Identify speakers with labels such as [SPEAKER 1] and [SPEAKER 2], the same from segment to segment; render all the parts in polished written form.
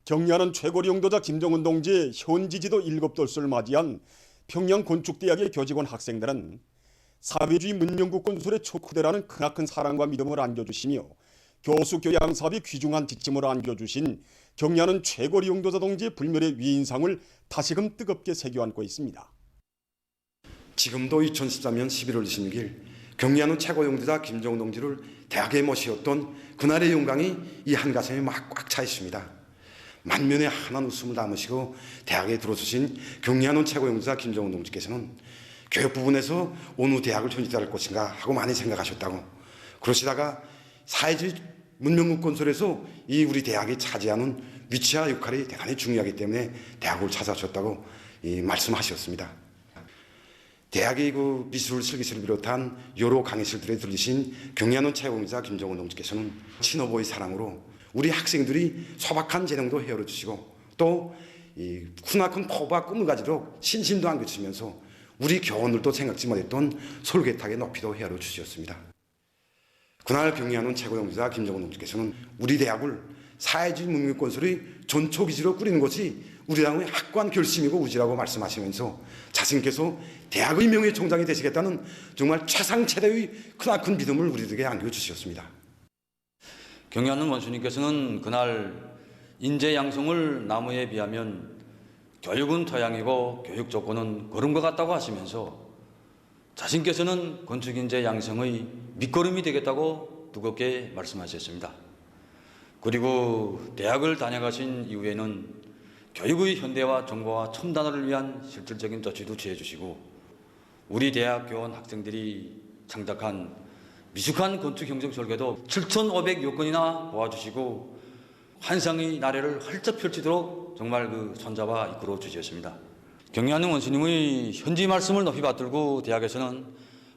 [SPEAKER 1] 경리하는 최고리 용도자 김정은 동지의 현지 지도 7돌수를 맞이한 평양 건축대학의 교직원 학생들은 사회주의 문명국 건설의 촉구대라는 크나큰 사랑과 믿음을 안겨주시며 교수 교양 사업이 귀중한 지침을 안겨주신 경리하는 최고리 용도자 동지의 불멸의 위인상을 다시금 뜨겁게 새겨안고 있습니다.
[SPEAKER 2] 지금도 2013년 11월 26일 경리하는 최고 용도자 김정은 동지를 대학에 모시었던 그날의 영광이 이 한가슴에 막 꽉 차 있습니다. 만면에 환한 웃음을 담으시고 대학에 들어서신 경리하는 최고 용도자 김정은 동지께서는 교육 부분에서 어느 대학을 편입할 것인가 하고 많이 생각하셨다고, 그러시다가 사회주의 문명국 건설에서 이 우리 대학이 차지하는 위치와 역할이 대단히 중요하기 때문에 대학을 찾아주셨다고 말씀하셨습니다. 대학의 그 미술 설계실을 비롯한 여러 강의실들에 들리신 경리하는 최고 용도자 김정은 동지께서는 친어버의 사랑으로 우리 학생들이 소박한 재능도 헤아려주시고 또 크나큰 포부와 꿈을 가지도록 신심도 안겨주시면서 우리 교원들도 생각지 못했던 솔개탁의 높이도 헤아려주셨습니다. 그날 경리하는 최고 용도자 김정은 동지께서는 우리 대학을 사회주의 문명 건설의 전초기지로 꾸리는 것이 우리 당의 확고한 결심이고 의지라고 말씀하시면서 자신께서 대학의 명예총장이 되시겠다는 정말 최상 최대의 크나큰 믿음을 우리들에게 안겨주셨습니다.
[SPEAKER 3] 경리하는 원수님께서는 그날 인재 양성을 나무에 비하면 교육은 토양이고 교육 조건은 걸음과 같다고 하시면서 자신께서는 건축인재 양성의 밑거름이 되겠다고 뜨겁게 말씀하셨습니다. 그리고 대학을 다녀가신 이후에는 교육의 현대화 정보화 첨단화를 위한 실질적인 조치도 취해 주시고 우리 대학 교원 학생들이 창작한 미숙한 건축 형성 설계도 7,500여 건이나 도와주시고 환상의 나래를 활짝 펼치도록 정말 손잡아 이끌어 주셨습니다. 경리하는 원수님의 현지 말씀을 높이 받들고 대학에서는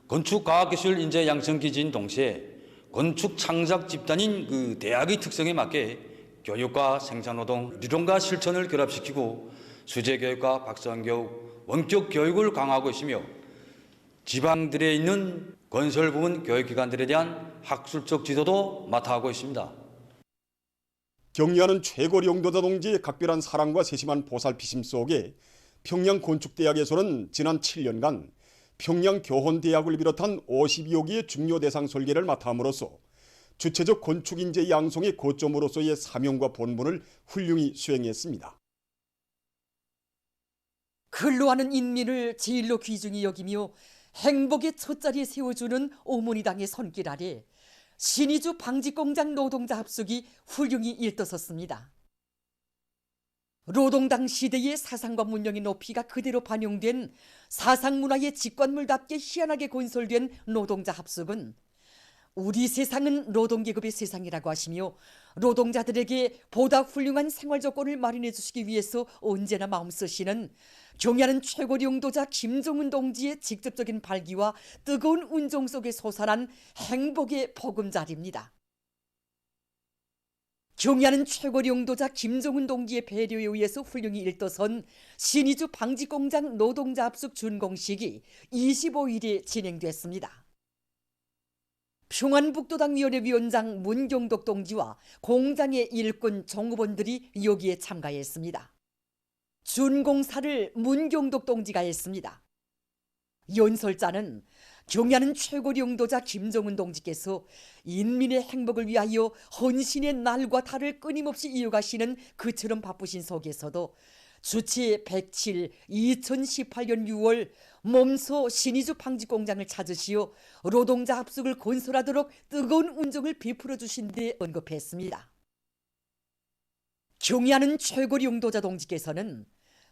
[SPEAKER 3] 건축과학기술 인재 양성 기지인 동시에 건축 창작 집단인 대학의 특성에 맞게 교육과 생산노동,理論과 실천을 결합시키고 수재교육과 박사학교육, 원격 교육을 강화하고 있으며 지방들에 있는 건설 부문 교육기관들에 대한 학술적 지도도 맡아하고 있습니다.
[SPEAKER 1] 경리하는 최고리 용도자 동지의 각별한 사랑과 세심한 보살피심 속에 평양 건축대학에서는 지난 7년간 평양 교원대학을 비롯한 52여 개의 중요 대상 설계를 맡아함으로써 주체적 건축인재 양성의 거점으로서의 사명과 본분을 훌륭히 수행했습니다.
[SPEAKER 4] 근로하는 인민을 제일로 귀중히 여기며 행복의 첫자리에 세워주는 어머니당의 손길 아래 신의주 방직공장 노동자 합숙이 훌륭히 일떠섰습니다. 노동당 시대의 사상과 문명의 높이가 그대로 반영된 사상문화의 직관물답게 희한하게 건설된 노동자 합숙은 우리 세상은 노동계급의 세상이라고 하시며 노동자들에게 보다 훌륭한 생활 조건을 마련해 주시기 위해서 언제나 마음쓰시는 경리하는 최고리 용도자 김정은 동지의 직접적인 발기와 뜨거운 운정 속에 솟아난 행복의 보금자리입니다. 경리하는 최고리 용도자 김정은 동지의 배려에 의해서 훌륭히 일떠선 신의주 방직공장 노동자 합숙 준공식이 25일에 진행됐습니다. 평안북도당-위원회 위원장 문경덕 동지와 공장의 일꾼 종업원들이 여기에 참가했습니다. 준공사를 문경덕 동지가 했습니다. 연설자는 경리하는 최고리 용도자 김정은 동지께서 인민의 행복을 위하여 헌신의 날과 달을 끊임없이 이어가시는 그처럼 바쁘신 속에서도 주치 107 2018년 6월 몸소 신의주 방직공장을 찾으시어 노동자 합숙을 건설하도록 뜨거운 운정을 베풀어 주신 데 언급했습니다. 경리하는 최고리 용도자 동지께서는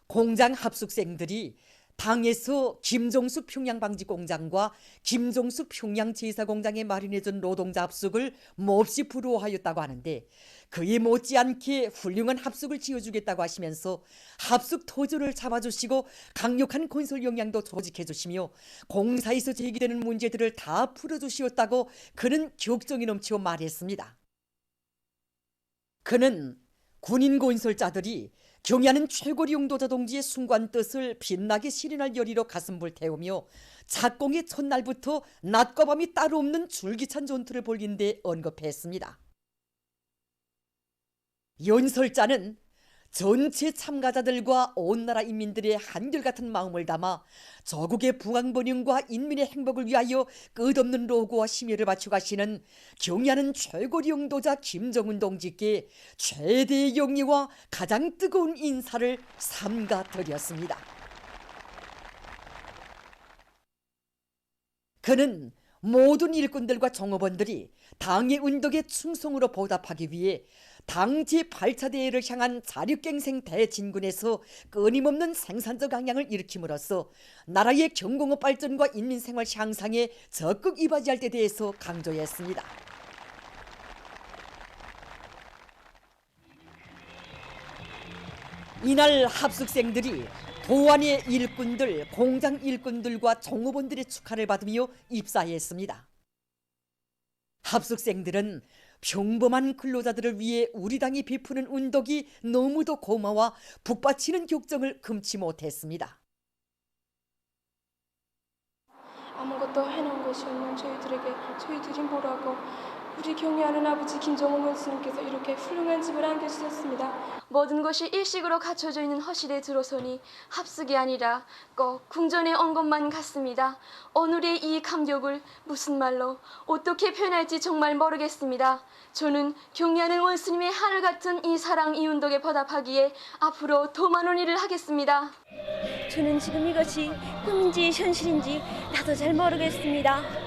[SPEAKER 4] 공장 합숙생들이 당에서 김종수 평양방직공장과 김종수 평양제사공장에 마련해준 노동자 합숙을 몹시 부러워하였다고 하는데 그에 못지않게 훌륭한 합숙을 지어주겠다고 하시면서 합숙 토조를 잡아주시고 강력한 건설 역량도 조직해주시며 공사에서 제기되는 문제들을 다 풀어주시었다고 그는 격정이 넘치어 말했습니다. 그는 군인 건설자들이 경리하는 최고리 용도자 동지의 숭고한 뜻을 빛나게 실현할 열의로 가슴불 태우며 작공의 첫날부터 낮과 밤이 따로 없는 줄기찬 전투를 벌인 데 언급했습니다. 연설자는 전체 참가자들과 온 나라 인민들의 한결같은 마음을 담아 저국의 부강번영과 인민의 행복을 위하여 끝없는 노고와 심혈을 바쳐 가시는 경의하는 최고리 영도자 김정은 동지께 최대의 영예와 가장 뜨거운 인사를 삼가 드렸습니다. 그는 모든 일꾼들과 종업원들이 당의 운덕에 충성으로 보답하기 위해 당 제8차 대회를 향한 자력갱생 대진군에서 끊임없는 생산적 강량을 일으킴으로써 나라의 경공업 발전과 인민생활 향상에 적극 이바지할 때 대해서 강조했습니다. 이날 합숙생들이 도안의 일꾼들, 공장 일꾼들과 종업원들의 축하를 받으며 입사했습니다. 합숙생들은 평범한 근로자들을 위해 우리 당이 베푸는 운덕이 너무도 고마워 북받치는 격정을 금치 못했습니다.
[SPEAKER 5] 아무것도 해놓은 것이 없는 저희들이 뭐라고 우리 경의하는 아버지 김정은 원수님께서 이렇게 훌륭한 집을 안겨주셨습니다. 모든 것이 일식으로 갖춰져 있는 허실에 들어서니 합숙이 아니라 꼭 궁전에 온 것만 같습니다. 오늘의 이 감격을 무슨 말로 어떻게 표현할지 정말 모르겠습니다. 저는 경의하는 원수님의 하늘 같은 이 사랑 이 운덕에 보답하기에 앞으로 더 많은 일을 하겠습니다.
[SPEAKER 6] 저는 지금 이것이 꿈인지 현실인지 나도 잘 모르겠습니다.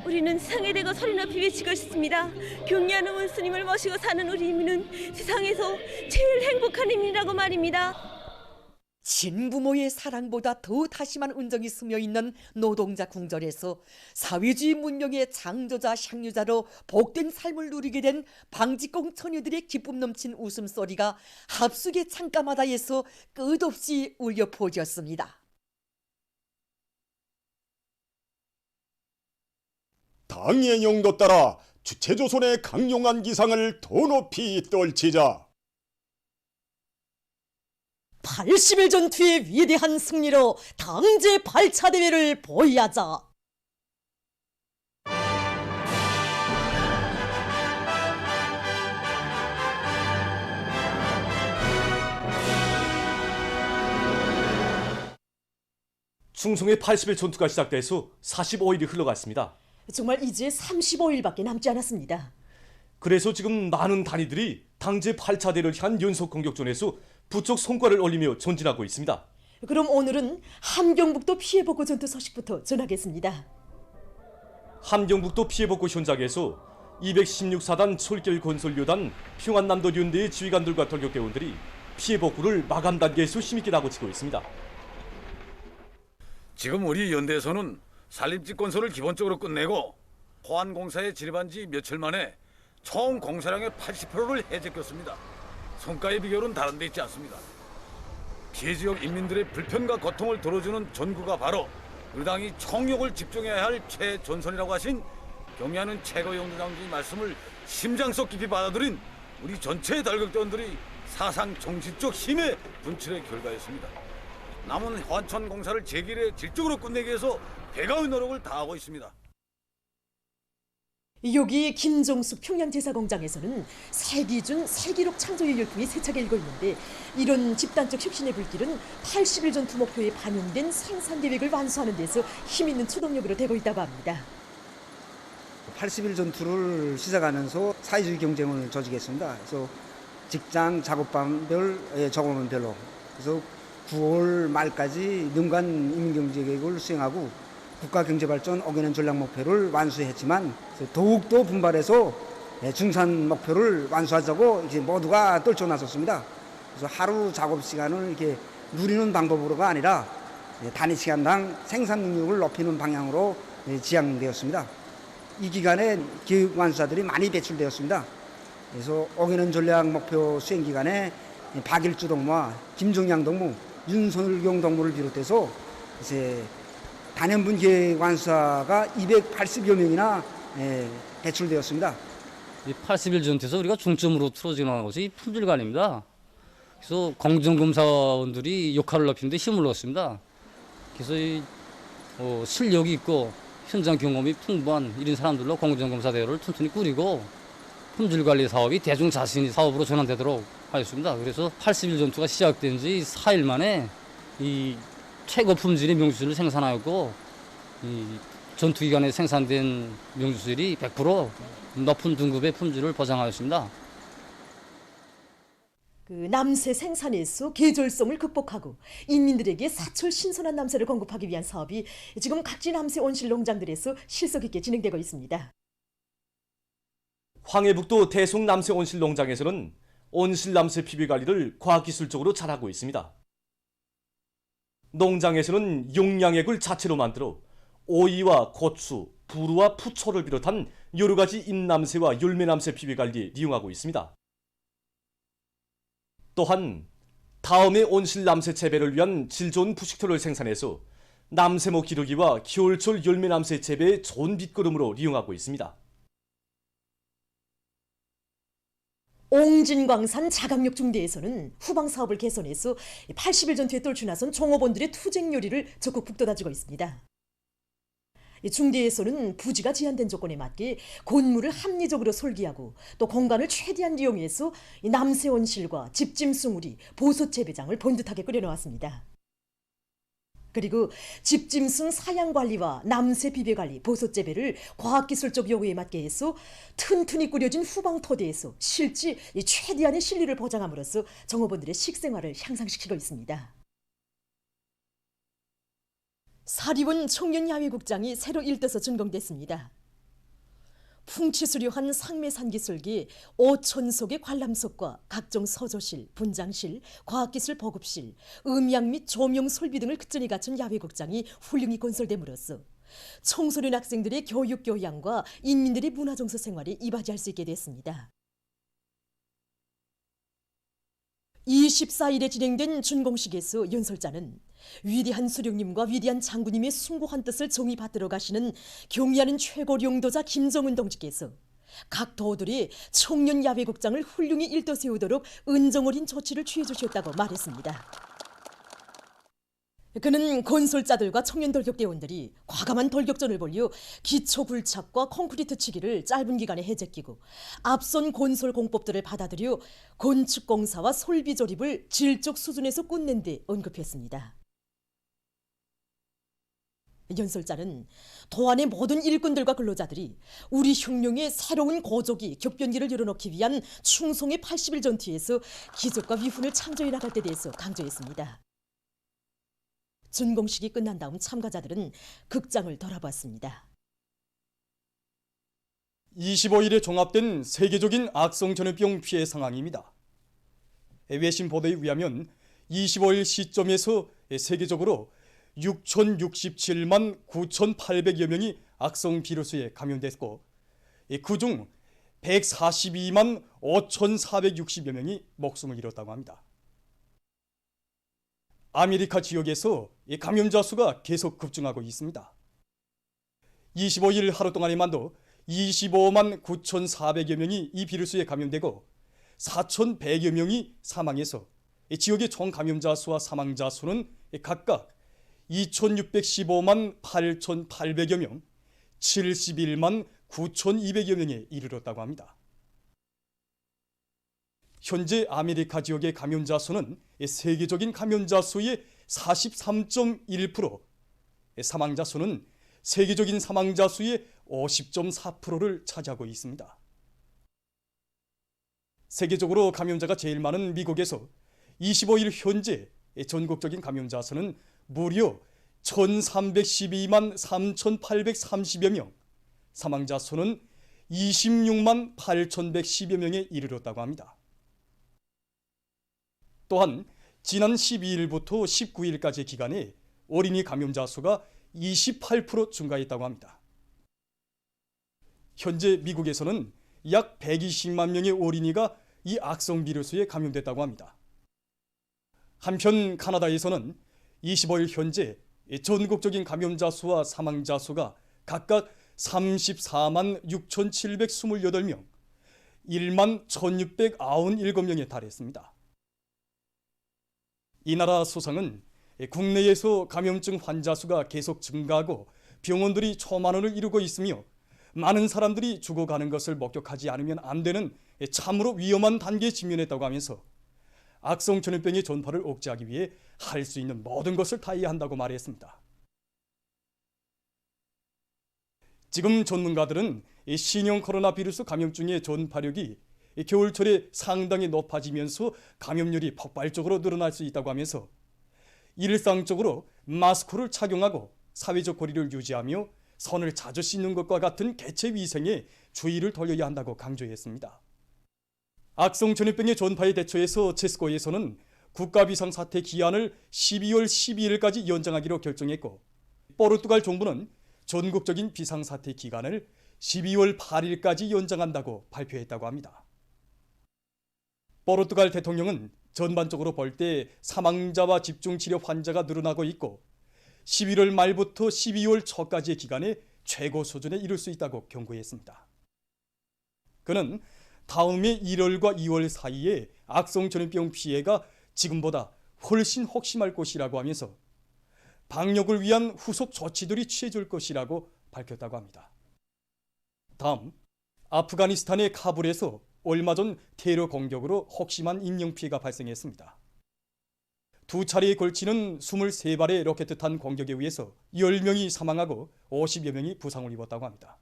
[SPEAKER 6] 우리는 세상에 대고 소리 높이 외치고 싶습니다. 경의하는 원수님을 모시고 사는 우리 인민은 세상에서 제일 행복한 인민이라고 말입니다.
[SPEAKER 4] 친부모의 사랑보다 더 다심한 은정이 스며있는 노동자 궁전에서 사회주의 문명의 창조자 향유자로 복된 삶을 누리게 된 방직공 처녀들의 기쁨 넘친 웃음소리가 합숙의 창가마다에서 끝없이 울려 퍼졌습니다.
[SPEAKER 1] 당의 영도 따라 주체조선의 강용한 기상을 더 높이 떨치자.
[SPEAKER 4] 80일 전투의 위대한 승리로 당제 8차 대회를 보유하자.
[SPEAKER 7] 충성의 80일 전투가 시작돼서 45일이 흘러갔습니다.
[SPEAKER 8] 정말 이제 35일밖에 남지 않았습니다.
[SPEAKER 7] 그래서 지금 많은 단위들이 당제 8차 대를 향한 연속 공격전에서 부쩍 성과를 올리며 전진하고 있습니다.
[SPEAKER 8] 그럼 오늘은 함경북도 피해복구 전투 소식부터 전하겠습니다.
[SPEAKER 7] 함경북도 피해복구 현장에서 216사단 철길 건설요단 평안남도 연대의 지휘관들과 돌격대원들이 피해복구를 마감 단계에서 힘있게 다그치고 있습니다.
[SPEAKER 9] 지금 우리 연대에서는 산림지 건설을 기본적으로 끝내고 호안공사에 진입한 지 며칠 만에 총 공사량의 80%를 해제켰습니다. 성과의 비결은 다른 데 있지 않습니다. 피해 지역 인민들의 불편과 고통을 덜어주는 전구가 바로 우리 당이 총력을 집중해야 할 최전선이라고 하신 경의하는 최고영도장의 말씀을 심장 속 깊이 받아들인 우리 전체 달격대원들이 사상 정신적 힘의 분출의 결과였습니다. 남은 호안천 공사를 제길에 질적으로 끝내기 위해서 배가의 노력을 다하고 있습니다.
[SPEAKER 8] 여기 김종숙 평양제사공장에서는 세기준 세기록 창조의 열풍이 세차게 일고 있는데 이런 집단적 혁신의 불길은 80일 전투 목표에 반영된 생산 계획을 완수하는 데서 힘있는 추동력으로 되고 있다고 합니다.
[SPEAKER 10] 80일 전투를 시작하면서 사회주의 경쟁을 조직했습니다. 그래서 직장 작업반별, 작업반별로 그래서 9월 말까지 민간 인민경제계획을 수행하고 국가경제발전 5개년 전략 목표를 완수했지만 더욱더 분발해서 중산 목표를 완수하자고 이제 모두가 떨쳐나섰습니다. 그래서 하루 작업 시간을 이렇게 누리는 방법으로가 아니라 단위 시간당 생산 능력을 높이는 방향으로 지향되었습니다. 이 기간에 기획 완수자들이 많이 배출되었습니다. 그래서 5개년 전략 목표 수행 기간에 박일주 동무와 김정양 동무, 윤선경 동무를 비롯해서 이제 단연분 기획 완수자가 280여 명이나 배출되었습니다.
[SPEAKER 3] 이 80일 전투에서 우리가 중점으로 틀어지는 것이 품질관입니다. 그래서 공정검사원들이 역할을 높이는 데 힘을 넣었습니다. 그래서 실력이 있고 현장 경험이 풍부한 이런 사람들로 공정검사 대회를 튼튼히 꾸리고 품질관리 사업이 대중 자신이 사업으로 전환되도록
[SPEAKER 11] 하였습니다. 그래서 80일 전투가 시작된 지 4일 만에 이 최고 품질의 명주수를 생산하였고, 이 전투 기간에 생산된 명주수들이 100% 높은 등급의 품질을 보장하였습니다.
[SPEAKER 8] 그 남새 생산에서 계절성을 극복하고 인민들에게 사철 신선한 남새를 공급하기 위한 사업이 지금 각지 남새 온실 농장들에서 실속 있게 진행되고 있습니다.
[SPEAKER 7] 황해북도 대송 남새 온실 농장에서는 온실 남새 피배 관리를 과학기술적으로 잘하고 있습니다. 농장에서는 용량액을 자체로 만들어 오이와 고추, 부루와 푸초를 비롯한 여러 가지 잎남새와 열매남새 피배 관리에 이용하고 있습니다. 또한 다음의 온실 남새 재배를 위한 질 좋은 부식토를 생산해서 남새모 기르기와 겨울철 열매남새 재배의 좋은 빗거름으로 이용하고 있습니다.
[SPEAKER 8] 옹진광산 자강역 중대에서는 후방 사업을 개선해서 80일 전투에 떨쳐나선 종업원들의 투쟁 요리를 적극 북돋아주고 있습니다. 중대에서는 부지가 제한된 조건에 맞게 곤물을 합리적으로 설계하고 또 공간을 최대한 이용해서 남새 온실과 집짐승우리, 보소 재배장을 번듯하게 꾸려놓았습니다. 그리고 집짐승 사양관리와 남새 비배관리, 보소 재배를 과학기술적 요구에 맞게 해서 튼튼히 꾸려진 후방토대에서 실지 최대한의 신뢰를 보장함으로써 정업원들의 식생활을 향상시키고 있습니다. 사리원 청년야외국장이 새로 일떠서 준공됐습니다. 풍치수려한 상매산기술기 5,000석의 관람석과 각종 서조실, 분장실, 과학기술 보급실, 음향 및 조명 설비 등을 끝전에 갖춘 야외국장이 훌륭히 건설됨으로써 청소년 학생들의 교육 교양과 인민들의 문화정서 생활에 이바지할 수 있게 됐습니다. 24일에 진행된 준공식에서 연설자는 위대한 수령님과 위대한 장군님의 숭고한 뜻을 정의 받들어 가시는 경의하는 최고領도자 김정은 동지께서 각 도들이 청년 야외국장을 훌륭히 일떠 세우도록 은정어린 조치를 취해 주셨다고 말했습니다. 그는 건설자들과 청년 돌격대원들이 과감한 돌격전을 벌여 기초 굴착과 콘크리트 치기를 짧은 기간에 해제끼고 앞선 건설 공법들을 받아들여 건축공사와 설비 조립을 질적 수준에서 끝낸 데 언급했습니다. 연설자는 도안의 모든 일꾼들과 근로자들이 우리 흉룡의 새로운 고조기, 격변기를 열어놓기 위한 충성의 80일 전투에서 기적과 위훈을 창조해 나갈 때 대해서 강조했습니다. 준공식이 끝난 다음 참가자들은 극장을 돌아봤습니다.
[SPEAKER 1] 25일에 종합된 세계적인 악성 전염병 피해 상황입니다. 외신 보도에 의하면 25일 시점에서 세계적으로 6,067만 9,800여 명이 악성 비루스에 감염됐고 그중 142만 5,460여 명이 목숨을 잃었다고 합니다. 아메리카 지역에서 감염자 수가 계속 급증하고 있습니다. 25일 하루 동안에만도 25만 9,400여 명이 이 비루스에 감염되고 4,100여 명이 사망해서 지역의 총 감염자 수와 사망자 수는 각각 2,615만 8,800여 명, 71만 9,200여 명에 이르렀다고 합니다. 현재 아메리카 지역의 감염자 수는 세계적인 감염자 수의 43.1%, 사망자 수는 세계적인 사망자 수의 50.4%를 차지하고 있습니다. 세계적으로 감염자가 제일 많은 미국에서 25일 현재 전국적인 감염자 수는 무려 1,312만 3,830여 명, 사망자 수는 26만 8,110여 명에 이르렀다고 합니다. 또한 지난 12일부터 19일까지 기간에 어린이 감염자 수가 28% 증가했다고 합니다. 현재 미국에서는 약 120만 명의 어린이가 이 악성 비루스에 감염됐다고 합니다. 한편 카나다에서는 25일 현재 전국적인 감염자 수와 사망자 수가 각각 34만 6,728명, 1만 1,697명에 달했습니다. 이 나라 소상은 국내에서 감염증 환자 수가 계속 증가하고 병원들이 초만원을 이루고 있으며 많은 사람들이 죽어가는 것을 목격하지 않으면 안 되는 참으로 위험한 단계에 직면했다고 하면서
[SPEAKER 7] 악성 전염병의 전파를 억제하기 위해 할 수 있는 모든 것을 다해야 한다고 말했습니다. 지금 전문가들은 이 신형 코로나 바이러스 감염증의 전파력이 겨울철에 상당히 높아지면서 감염률이 폭발적으로 늘어날 수 있다고 하면서 일상적으로 마스크를 착용하고 사회적 거리를 유지하며 손을 자주 씻는 것과 같은 개체 위생에 주의를 돌려야 한다고 강조했습니다. 악성 전염병의 전파에 대처해서 체스코에서는 국가 비상사태 기한을 12월 12일까지 연장하기로 결정했고, 포르투갈 정부는 전국적인 비상사태 기간을 12월 8일까지 연장한다고 발표했다고 합니다. 포르투갈 대통령은 전반적으로 볼 때 사망자와 집중치료 환자가 늘어나고 있고 11월 말부터 12월 초까지의 기간에 최고 수준에 이를 수 있다고 경고했습니다. 그는 다음해 1월과 2월 사이에 악성 전염병 피해가 지금보다 훨씬 혹심할 것이라고 하면서 방역을 위한 후속 조치들이 취해질 것이라고 밝혔다고 합니다. 다음, 아프가니스탄의 카불에서 얼마 전 테러 공격으로 혹심한 인명피해가 발생했습니다. 두 차례에 걸치는 23발의 로켓탄 공격에 의해서 10명이 사망하고 50여 명이 부상을 입었다고 합니다.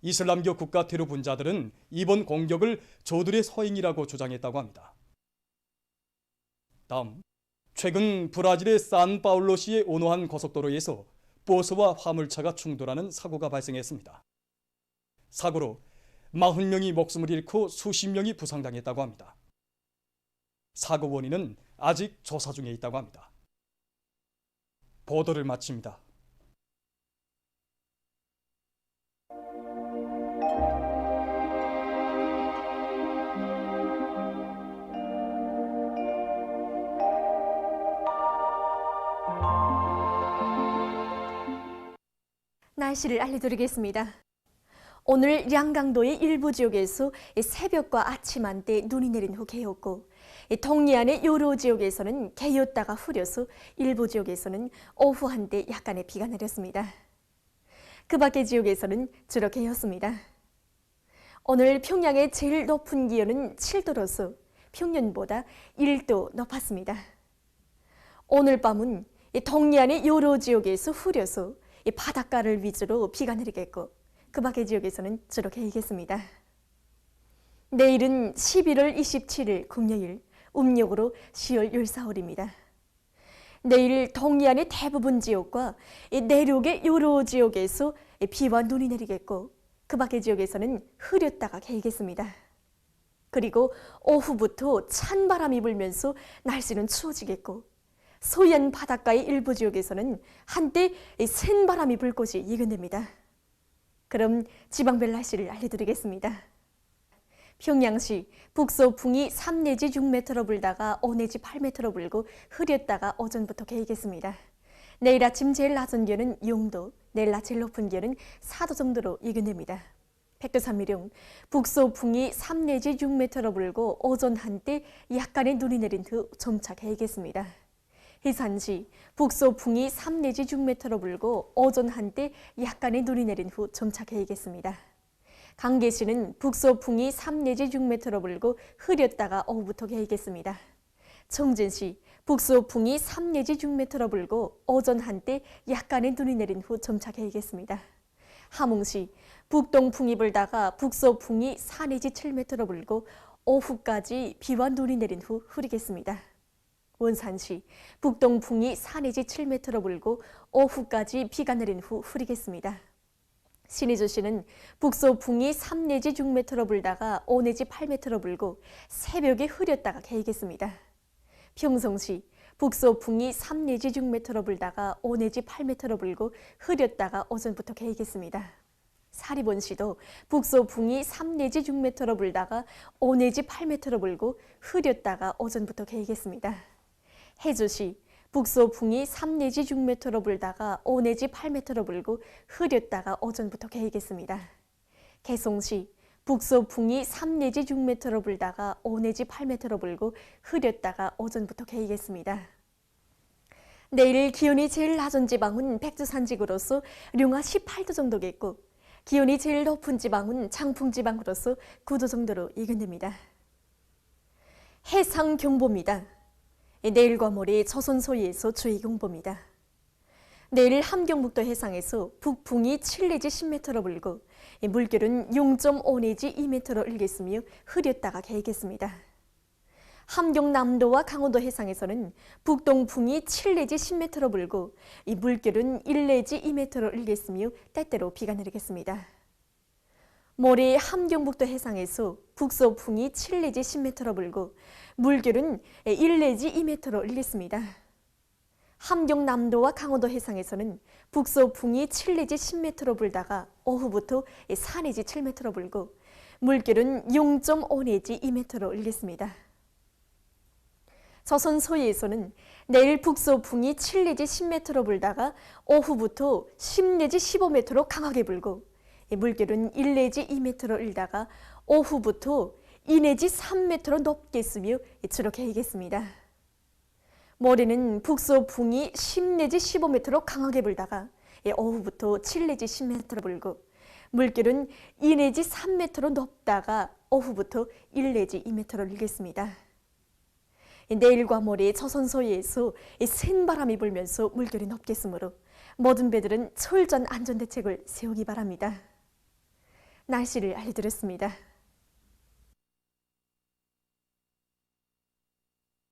[SPEAKER 7] 이슬람교 국가 테러 분자들은 이번 공격을 저들의 소행이라고 주장했다고 합니다. 다음, 최근 브라질의 산파울루시의 온화한 고속도로에서 버스와 화물차가 충돌하는 사고가 발생했습니다. 사고로 40명이 목숨을 잃고 수십 명이 부상당했다고 합니다. 사고 원인은 아직 조사 중에 있다고 합니다. 보도를 마칩니다.
[SPEAKER 12] 날씨를 알려드리겠습니다. 오늘 양강도의 일부 지역에서 새벽과 아침 한때 눈이 내린 후 개었고, 동해안의 여러 지역에서는 개었다가 흐려서 일부 지역에서는 오후 한때 약간의 비가 내렸습니다. 그 밖의 지역에서는 주로 개었습니다. 오늘 평양의 제일 높은 기온은 7도로서 평년보다 1도 높았습니다. 오늘 밤은 동해안의 여러 지역에서 흐려서 바닷가를 위주로 비가 내리겠고, 그 밖의 지역에서는 주로 개이겠습니다. 내일은 11월 27일 금요일, 음력으로 10월 14일입니다. 내일 동해안의 대부분 지역과 내륙의 여러 지역에서 비와 눈이 내리겠고, 그 밖의 지역에서는 흐렸다가 개이겠습니다. 그리고 오후부터 찬 바람이 불면서 날씨는 추워지겠고, 서해안 바닷가의 일부 지역에서는 한때 센 바람이 불 것이 예견됩니다. 그럼 지방별 날씨를 알려드리겠습니다. 평양시 북서풍이 3 내지 6m로 불다가 5 내지 8m로 불고 흐렸다가 오전부터 개이겠습니다. 내일 아침 제일 낮은 기온은 0도, 내일 낮 제일 높은 기온은 4도 정도로 예견됩니다. 백두산미령 북서풍이 3 내지 6m로 불고 오전 한때 약간의 눈이 내린 후 점차 개이겠습니다. 해산시 북서풍이 3 내지 6m로 불고 오전 한때 약간의 눈이 내린 후 점차 개이겠습니다. 강계시는 북서풍이 3 내지 6m로 불고 흐렸다가 오후부터 개이겠습니다. 청진시 북서풍이 3 내지 6m로 불고 오전 한때 약간의 눈이 내린 후 점차 개이겠습니다. 함흥시 북동풍이 불다가 북서풍이 4 내지 7m로 불고 오후까지 비와 눈이 내린 후 흐리겠습니다. 원산시 북동풍이 4 내지 7m로 불고 오후까지 비가 내린 후 흐리겠습니다. 신의주시는 북서풍이 3 내지 6m로 불다가 5 내지 8m로 불고 새벽에 흐렸다가 개이겠습니다. 평성시 북서풍이 3 내지 6m로 불다가 5 내지 8m로 불고 흐렸다가 오전부터 개이겠습니다. 사리본시도 북서풍이 3 내지 6m로 불다가 5 내지 8m로 불고 흐렸다가 오전부터 개이겠습니다. 해주시 북서풍이 3 내지 6m로 불다가 5 내지 8m로 불고 흐렸다가 오전부터 개이겠습니다. 개송시 북서풍이 3 내지 6m로 불다가 5 내지 8m로 불고 흐렸다가 오전부터 개이겠습니다. 내일 기온이 제일 낮은 지방은 백두산지구로서 룡화 18도 정도겠고, 기온이 제일 높은 지방은 장풍지방으로서 9도 정도로 예견됩니다. 해상경보입니다. 내일과 모레 조선 소위에서 주의경보입니다. 내일 함경북도 해상에서 북풍이 7 내지 10m로 불고 물결은 0.5 내지 2m로 일겠으며 흐렸다가 개겠습니다. 함경남도와 강원도 해상에서는 북동풍이 7 내지 10m로 불고 이 물결은 1 내지 2m로 일겠으며 때때로 비가 내리겠습니다. 모레 함경북도 해상에서 북서풍이 7 내지 10m로 불고 물결은 1 내지 2m로 일겠습니다. 함경남도와 강원도 해상에서는 북서풍이 7 내지 10m로 불다가 오후부터 4 내지 7m로 불고 물결은 0.5 내지 2m로 일겠습니다. 조선 서해에서는 내일 북서풍이 7 내지 10m로 불다가 오후부터 10 내지 15m로 강하게 불고 물결은 1 내지 2m로 일다가 오후부터 2 내지 3m로 높게 쓰며 주로 개겠습니다. 모레는 북서풍이 10 내지 15m로 강하게 불다가 오후부터 7 내지 10m로 불고 물결은 2 내지 3m로 높다가 오후부터 1 내지 2m로 일겠습니다. 내일과 모레 조선 서해에서 센 바람이 불면서 물결이 높겠으므로 모든 배들은 철저한 안전대책을 세우기 바랍니다. 날씨를 알려드렸습니다.